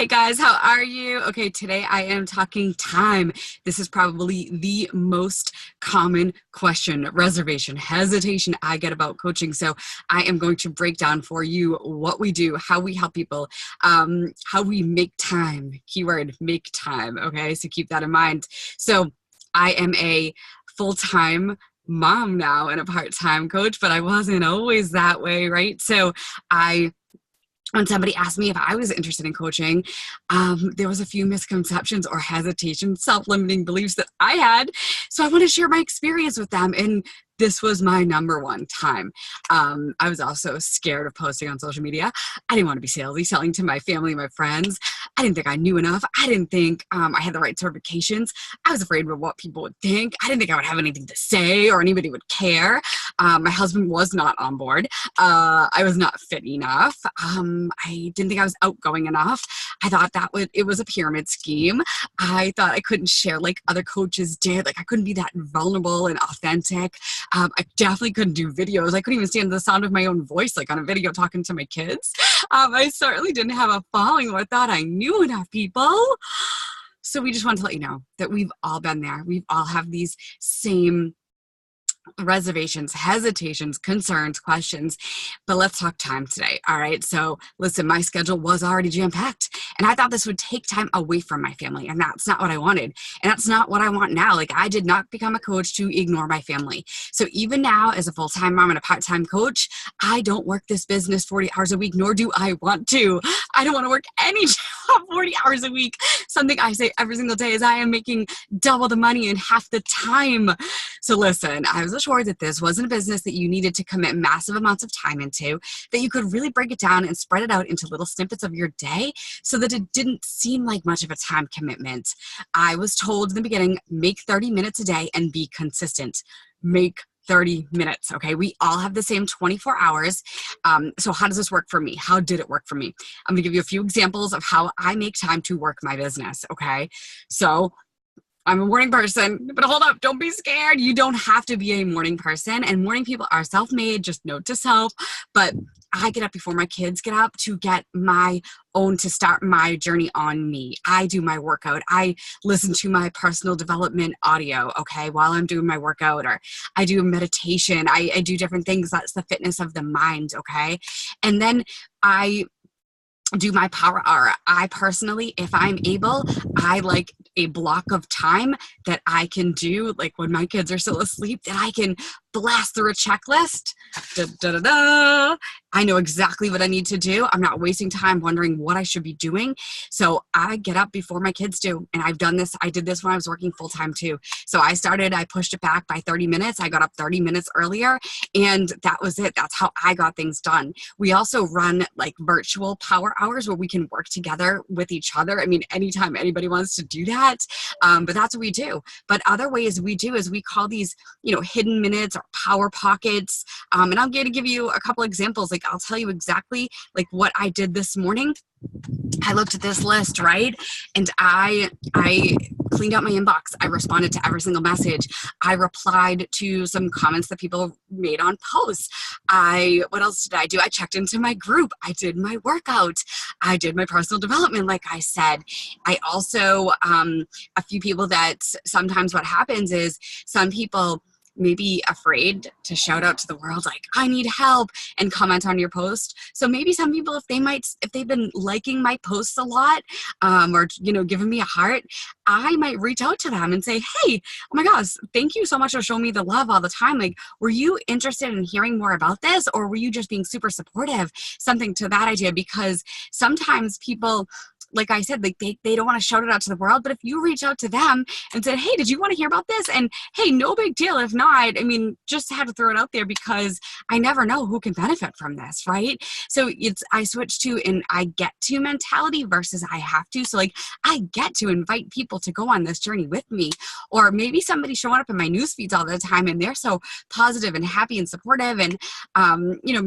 Hey guys, how are you? Okay, today I am talking time. This is probably the most common question, reservation, hesitation I get about coaching. So I am going to break down for you what we do, how we help people, how we make time. Keyword, make time. Okay, so keep that in mind. So I am a full-time mom now and a part-time coach, but I wasn't always that way, right? So when somebody asked me if I was interested in coaching, there was a few misconceptions or hesitations, self-limiting beliefs that I had. So I want to share my experience with them. And this was my number one time. I was also scared of posting on social media. I didn't want to be salesy, selling to my family, my friends. I didn't think I knew enough. I didn't think I had the right certifications. I was afraid of what people would think. I didn't think I would have anything to say or anybody would care. My husband was not on board. I was not fit enough. I didn't think I was outgoing enough. I thought it was a pyramid scheme. I thought I couldn't share like other coaches did. Like I couldn't be that vulnerable and authentic. I definitely couldn't do videos. I couldn't even stand the sound of my own voice, like on a video talking to my kids. I certainly didn't have a following or thought I knew enough people. So we just want to let you know that we've all been there. We've all have these same reservations, hesitations, concerns, questions, but let's talk time today. All right. So listen, my schedule was already jam-packed and I thought this would take time away from my family. And that's not what I wanted. And that's not what I want now. Like I did not become a coach to ignore my family. So even now as a full-time mom and a part-time coach, I don't work this business 40 hours a week, nor do I want to. I don't want to work any job 40 hours a week. Something I say every single day is I am making double the money in half the time. So listen, I was assured that this wasn't a business that you needed to commit massive amounts of time into, that you could really break it down and spread it out into little snippets of your day so that it didn't seem like much of a time commitment. I was told in the beginning, make 30 minutes a day and be consistent. Make 30 minutes. Okay. We all have the same 24 hours. So how does this work for me? How did it work for me? I'm going to give you a few examples of how I make time to work my business. Okay. So I'm a morning person, but hold up, don't be scared. You don't have to be a morning person, and morning people are self-made, just note to self. But I get up before my kids get up to get to start my journey on me. I do my workout. I listen to my personal development audio, okay, while I'm doing my workout, or I do meditation. I do different things. That's the fitness of the mind, okay? And then I do my power hour. I personally, if I'm able, I like a block of time that I can do, like when my kids are still asleep, that I can blast through a checklist. Da, da, da, da. I know exactly what I need to do. I'm not wasting time wondering what I should be doing. So I get up before my kids do. And I've done this. I did this when I was working full time too. So I pushed it back by 30 minutes. I got up 30 minutes earlier and that was it. That's how I got things done. We also run like virtual power hours where we can work together with each other. I mean, anytime anybody wants to do that, but that's what we do. But other ways we do is we call these, hidden minutes or power pockets. And I'm going to give you a couple examples. Like I'll tell you exactly like what I did this morning. I looked at this list, right? And I cleaned out my inbox. I responded to every single message. I replied to some comments that people made on posts. What else did I do? I checked into my group. I did my workout. I did my personal development, like I said. I also, a few people that sometimes what happens is some people may be afraid to shout out to the world, like, I need help, and comment on your post. So maybe some people, if they've been liking my posts a lot, or, giving me a heart, I might reach out to them and say, hey, oh my gosh, thank you so much for showing me the love all the time. Like, were you interested in hearing more about this? Or were you just being super supportive? Something to that idea, because sometimes people, like I said, like they don't want to shout it out to the world, but if you reach out to them and said, hey, did you want to hear about this? And hey, no big deal. If not, I mean, just had to throw it out there because I never know who can benefit from this, right? So I switched to an I get to mentality versus I have to. So like I get to invite people to go on this journey with me, or maybe somebody showing up in my news feeds all the time and they're so positive and happy and supportive. And,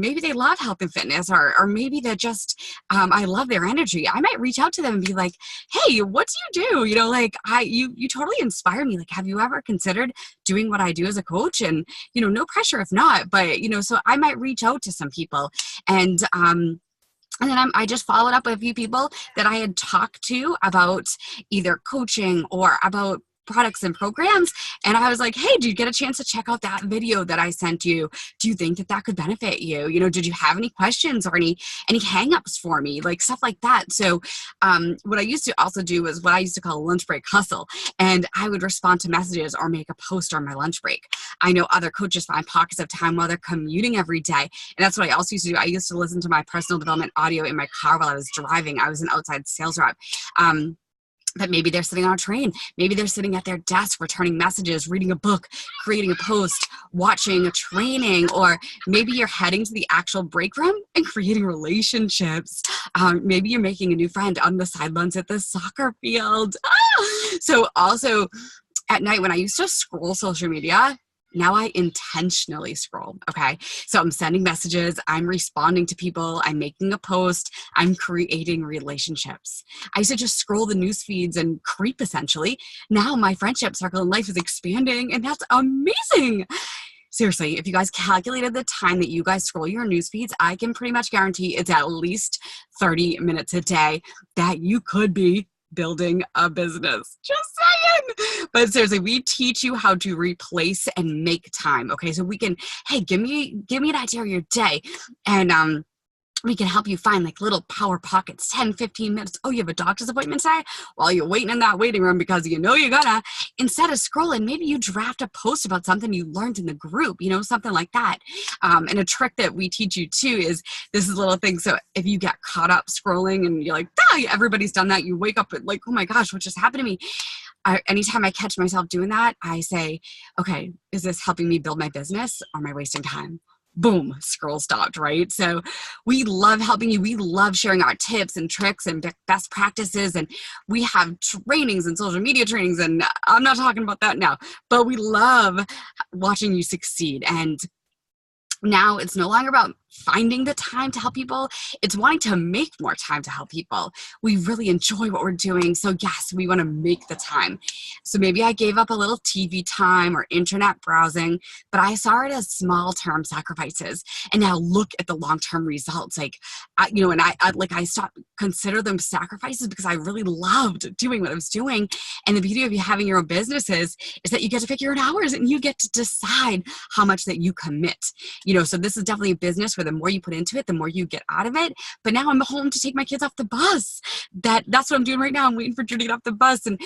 maybe they love health and fitness, or maybe they're just, I love their energy. I might reach out to them and be like, hey, what do you do? You totally inspire me. Like, have you ever considered doing what I do as a coach? And, no pressure if not, but, so I might reach out to some people and, And then I just followed up with a few people that I had talked to about either coaching or about products and programs. And I was like, hey, did you get a chance to check out that video that I sent you? Do you think that that could benefit you? You know, did you have any questions or any hangups for me? Like stuff like that. So what I used to also do was what I used to call a lunch break hustle. And I would respond to messages or make a post on my lunch break. I know other coaches find pockets of time while they're commuting every day. And that's what I also used to do. I used to listen to my personal development audio in my car while I was driving. I was an outside sales rep. But maybe they're sitting on a train. Maybe they're sitting at their desk, returning messages, reading a book, creating a post, watching a training, or maybe you're heading to the actual break room and creating relationships. Maybe you're making a new friend on the sidelines at the soccer field. So also at night when I used to scroll social media, now I intentionally scroll, okay? So I'm sending messages, I'm responding to people, I'm making a post, I'm creating relationships. I used to just scroll the news feeds and creep essentially. Now my friendship circle in life is expanding and that's amazing. Seriously, if you guys calculated the time that you guys scroll your news feeds, I can pretty much guarantee it's at least 30 minutes a day that you could be building a business. Just saying. But seriously, we teach you how to replace and make time. Okay. So we can, hey, give me an idea of your day. And we can help you find like little power pockets, 10, 15 minutes. Oh, you have a doctor's appointment today? While you're waiting in that waiting room because you know you're gonna, instead of scrolling, maybe you draft a post about something you learned in the group, you know, something like that. And a trick that we teach you too is this is a little thing. So if you get caught up scrolling and you're like, everybody's done that. You wake up like, oh my gosh, what just happened to me? Anytime I catch myself doing that, I say, okay, is this helping me build my business or am I wasting time? Boom, scroll stopped, right? So we love helping you. We love sharing our tips and tricks and best practices. And we have trainings and social media trainings. And I'm not talking about that now, but we love watching you succeed. And now it's no longer about finding the time to help people. It's wanting to make more time to help people. We really enjoy what we're doing. So yes, we want to make the time. So maybe I gave up a little TV time or internet browsing, but I saw it as small term sacrifices. And now look at the long-term results. Like, I stopped consider them sacrifices because I really loved doing what I was doing. And the beauty of you having your own businesses is that you get to pick your own hours and you get to decide how much that you commit. You know, so this is definitely a business where the more you put into it, the more you get out of it. But now I'm home to take my kids off the bus. That's what I'm doing right now. I'm waiting for Drew to get off the bus. And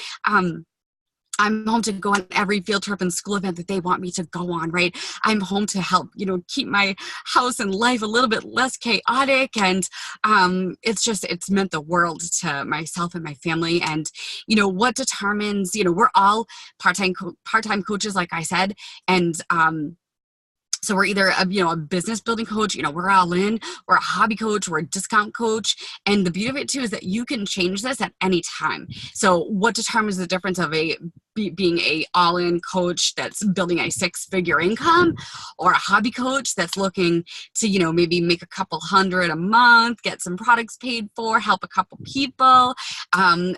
I'm home to go on every field trip and school event that they want me to go on, right? I'm home to help, keep my house and life a little bit less chaotic. And it's meant the world to myself and my family. And, what determines, we're all part-time coaches, like I said. And, so we're either a business building coach, we're all in, we're a hobby coach, we're a discount coach. And the beauty of it too is that you can change this at any time. So what determines the difference of being a all-in coach that's building a 6-figure income, or a hobby coach that's looking to, maybe make a couple hundred a month, get some products paid for, help a couple people,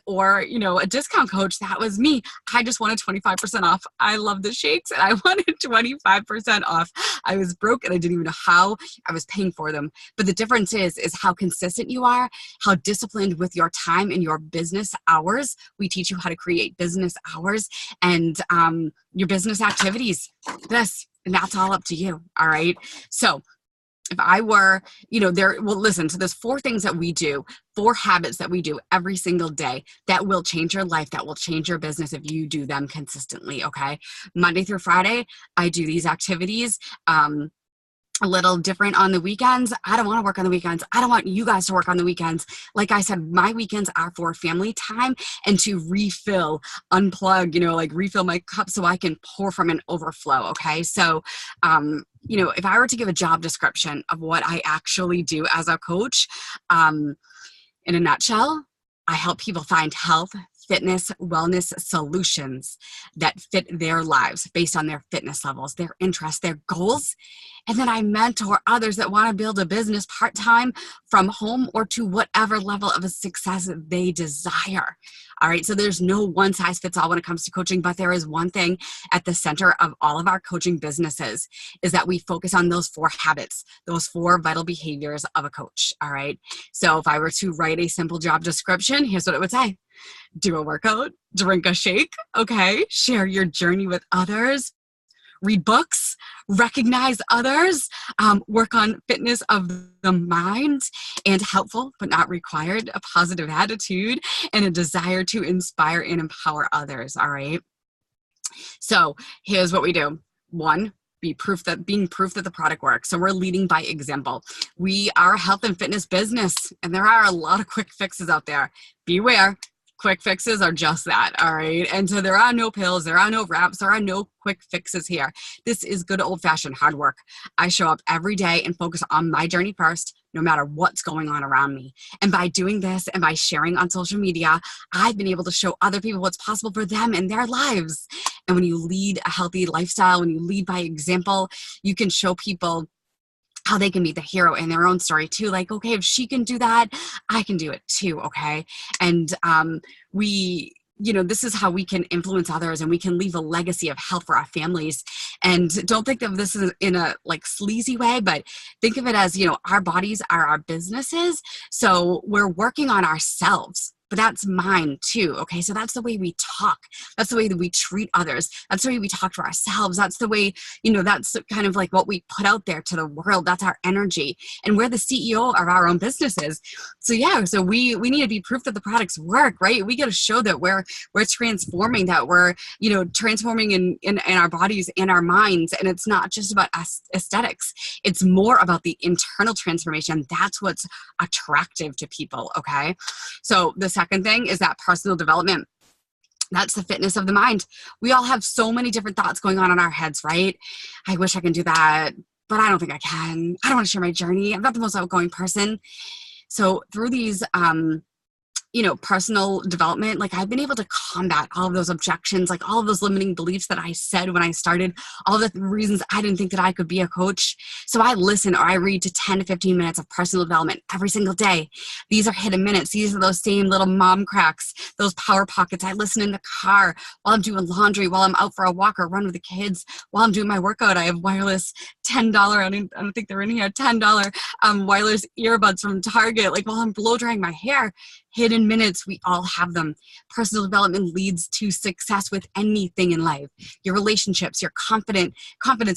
or, a discount coach? That was me. I just wanted 25% off. I love the shakes and I wanted 25% off. I was broke and I didn't even know how I was paying for them. But the difference is how consistent you are, how disciplined with your time and your business hours. We teach you how to create business hours and your business activities. And that's all up to you. All right. So if I were, listen, so there's 4 things that we do, 4 habits that we do every single day that will change your life, that will change your business if you do them consistently, okay? Monday through Friday, I do these activities. A little different on the weekends. I don't want to work on the weekends. I don't want you guys to work on the weekends. Like I said, my weekends are for family time and to refill, unplug, refill my cup so I can pour from an overflow. Okay. So, if I were to give a job description of what I actually do as a coach, in a nutshell, I help people find health, fitness wellness solutions that fit their lives based on their fitness levels, their interests, their goals. And then I mentor others that want to build a business part-time from home or to whatever level of a success they desire. All right, so there's no one size fits all when it comes to coaching, but there is one thing at the center of all of our coaching businesses is that we focus on those 4 habits, those 4 vital behaviors of a coach. All right, so if I were to write a simple job description, here's what it would say: do a workout, drink a shake, okay, share your journey with others, read books, recognize others, work on fitness of the mind, and helpful but not required, a positive attitude, and a desire to inspire and empower others. All right. So here's what we do. 1, being proof that the product works. So we're leading by example. We are a health and fitness business, and there are a lot of quick fixes out there. Beware. Quick fixes are just that, all right? And so there are no pills, there are no wraps, there are no quick fixes here. This is good old-fashioned hard work. I show up every day and focus on my journey first, no matter what's going on around me. And by doing this and by sharing on social media, I've been able to show other people what's possible for them in their lives. And when you lead a healthy lifestyle, when you lead by example, you can show people how they can be the hero in their own story too. Like, okay, if she can do that, I can do it too, okay? And this is how we can influence others and we can leave a legacy of health for our families. And don't think of this in a like sleazy way, but think of it as, our bodies are our businesses. So we're working on ourselves. But that's mine too, okay? So that's the way we talk. That's the way that we treat others. That's the way we talk to ourselves. That's the way, that's kind of like what we put out there to the world. That's our energy. And we're the CEO of our own businesses. So yeah, so we need to be proof that the products work, right? We got to show that we're transforming, that we're, transforming in our bodies and our minds. And it's not just about aesthetics. It's more about the internal transformation. That's what's attractive to people, okay? So the second thing is that personal development. That's the fitness of the mind. We all have so many different thoughts going on in our heads, right? I wish I can do that, but I don't think I can. I don't want to share my journey. I'm not the most outgoing person. So through these, personal development, like I've been able to combat all of those objections, like all of those limiting beliefs that I said when I started, all the reasons I didn't think that I could be a coach. So I listen or I read to 10 to 15 minutes of personal development every single day. These are hidden minutes. These are those same little mom cracks, those power pockets. I listen in the car while I'm doing laundry, while I'm out for a walk or run with the kids, while I'm doing my workout. I have wireless $10, I don't think they're in here, $10 wireless earbuds from Target, like while I'm blow drying my hair. Hidden minutes, we all have them. Personal development leads to success with anything in life. Your relationships, your confidence,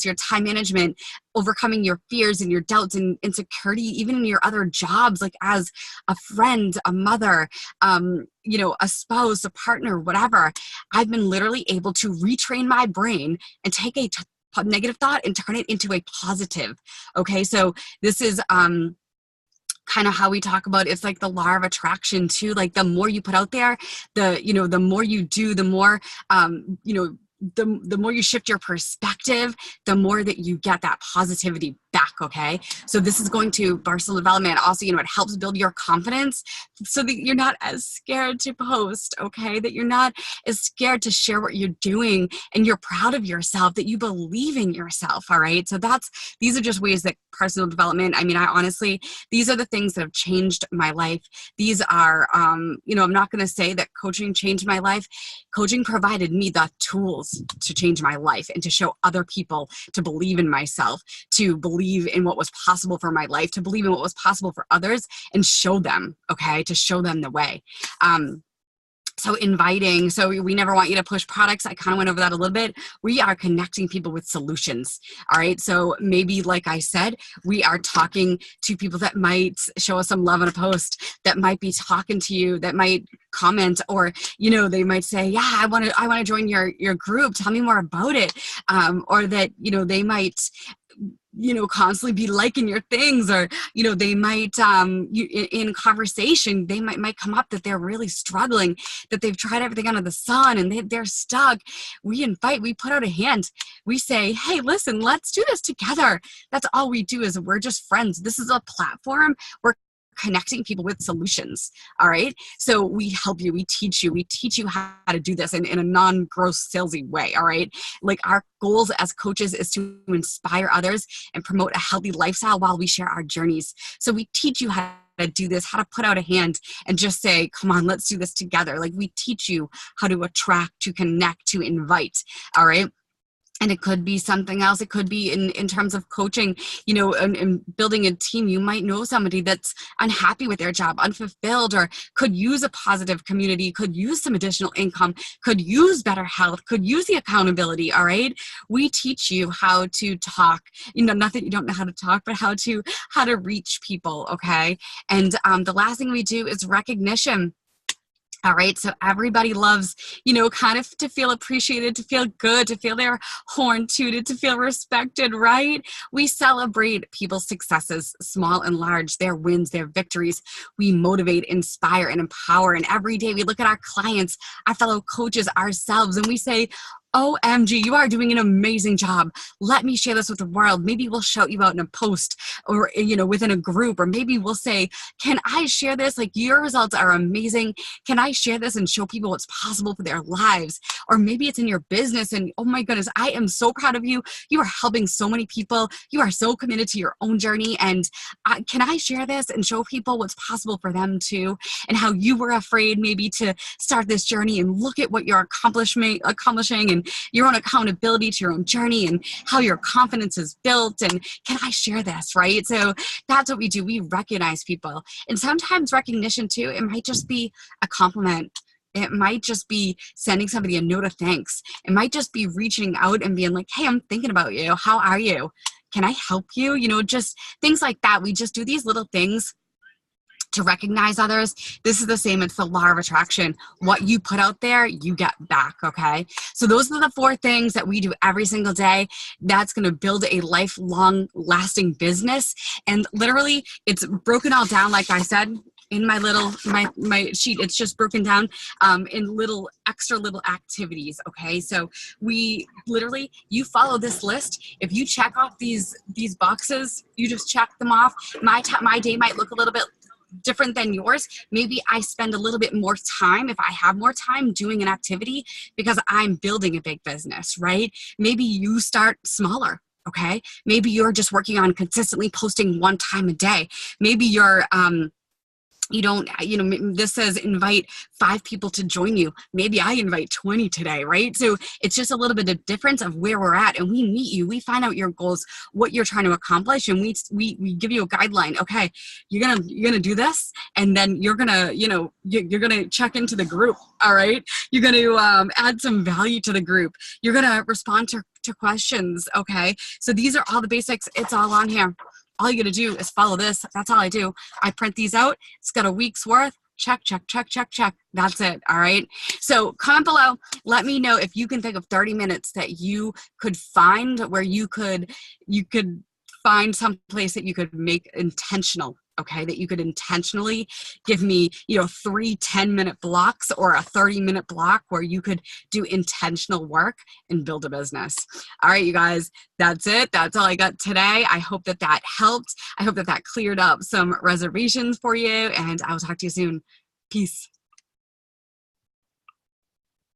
your time management, overcoming your fears and your doubts and insecurity, even in your other jobs, like as a friend, a mother, a spouse, a partner, whatever. I've been literally able to retrain my brain and take a negative thought and turn it into a positive. Okay, so this is kind of how we talk about it's like the law of attraction too. Like the more you put out there, the more you do, the more the more you shift your perspective, the more that you get that positivity back, okay? So this is going to personal development. Also, it helps build your confidence so that you're not as scared to post, okay? That you're not as scared to share what you're doing and you're proud of yourself, that you believe in yourself, all right? So these are just ways that personal development, I honestly, these are the things that have changed my life. These are, I'm not going to say that coaching changed my life. Coaching provided me the tools to change my life and to show other people to believe in myself, to believe in what was possible for my life, to believe in what was possible for others and show them, okay, to show them the way. So we never want you to push products. I kind of went over that a little bit. We are connecting people with solutions. All right. So maybe, like I said, we are talking to people that might show us some love in a post, that might be talking to you, that might comment, or, they might say, yeah, I want to join your group. Tell me more about it. Or that, they might constantly be liking your things, or, they might, in conversation, they might come up that they're really struggling, that they've tried everything under the sun and they're stuck. We put out a hand. We say, hey, listen, let's do this together. That's all we do. Is we're just friends. This is a platform where connecting people with solutions. All right. So we help you, we teach you how to do this in a non-gross salesy way. All right. Like our goals as coaches is to inspire others and promote a healthy lifestyle while we share our journeys. So we teach you how to do this, how to put out a hand and just say, come on, let's do this together. Like we teach you how to attract, to connect, to invite. All right. And it could be something else. It could be in terms of coaching, you know, and building a team. You might know somebody that's unhappy with their job, unfulfilled, or could use a positive community, could use some additional income, could use better health, could use the accountability. All right. We teach you how to talk, you know, not that you don't know how to talk, but how to reach people. Okay. And the last thing we do is recognition. All right. So everybody loves, you know, kind of to feel appreciated, to feel good, to feel their horn tooted, to feel respected, right? We celebrate people's successes, small and large, their wins, their victories. We motivate, inspire, and empower. And every day we look at our clients, our fellow coaches, ourselves, and we say, OMG, you are doing an amazing job. Let me share this with the world. Maybe we'll shout you out in a post or, you know, within a group, or maybe we'll say, can I share this? Like your results are amazing. Can I share this and show people what's possible for their lives? Or maybe it's in your business and oh my goodness, I am so proud of you. You are helping so many people. You are so committed to your own journey. And can I share this and show people what's possible for them too? And how you were afraid maybe to start this journey and look at what you're accomplishing and your own accountability to your own journey and how your confidence is built. And can I share this, right? So that's what we do. We recognize people. And sometimes recognition too, it might just be a compliment. It might just be sending somebody a note of thanks. It might just be reaching out and being like, hey, I'm thinking about you. How are you? Can I help you? You know, just things like that. We just do these little things to recognize others. This is the same. It's the law of attraction. What you put out there, you get back. Okay. So those are the 4 things that we do every single day. That's going to build a lifelong lasting business. And literally it's broken all down. Like I said, in my little, my sheet, it's just broken down in little activities. Okay. So we literally, you follow this list. If you check off these boxes, you just check them off. My day might look a little bit different than yours. Maybe I spend a little bit more time, if I have more time, doing an activity because I'm building a big business, right? Maybe you start smaller. Okay. Maybe you're just working on consistently posting 1 time a day. Maybe you're, you don't, you know, this says invite 5 people to join you. Maybe I invite 20 today, right? So it's just a little bit of difference of where we're at, and we meet you. We find out your goals, what you're trying to accomplish, and we give you a guideline. Okay, you're gonna do this, and then you're gonna, you know, you're gonna check into the group. All right, you're gonna add some value to the group. You're gonna respond to questions. Okay, so these are all the basics. It's all on here. All you got to do is follow this. That's all I do. I print these out. It's got a week's worth. Check, check, check, check, check. That's it. All right. So comment below. Let me know if you can think of 30 minutes that you could find where you could find some place that you could make intentional. Okay, that you could intentionally give me, you know, 3 10-minute blocks or a 30-minute block where you could do intentional work and build a business. All right, you guys, that's it. That's all I got today. I hope that helped. I hope that cleared up some reservations for you, and I will talk to you soon. Peace.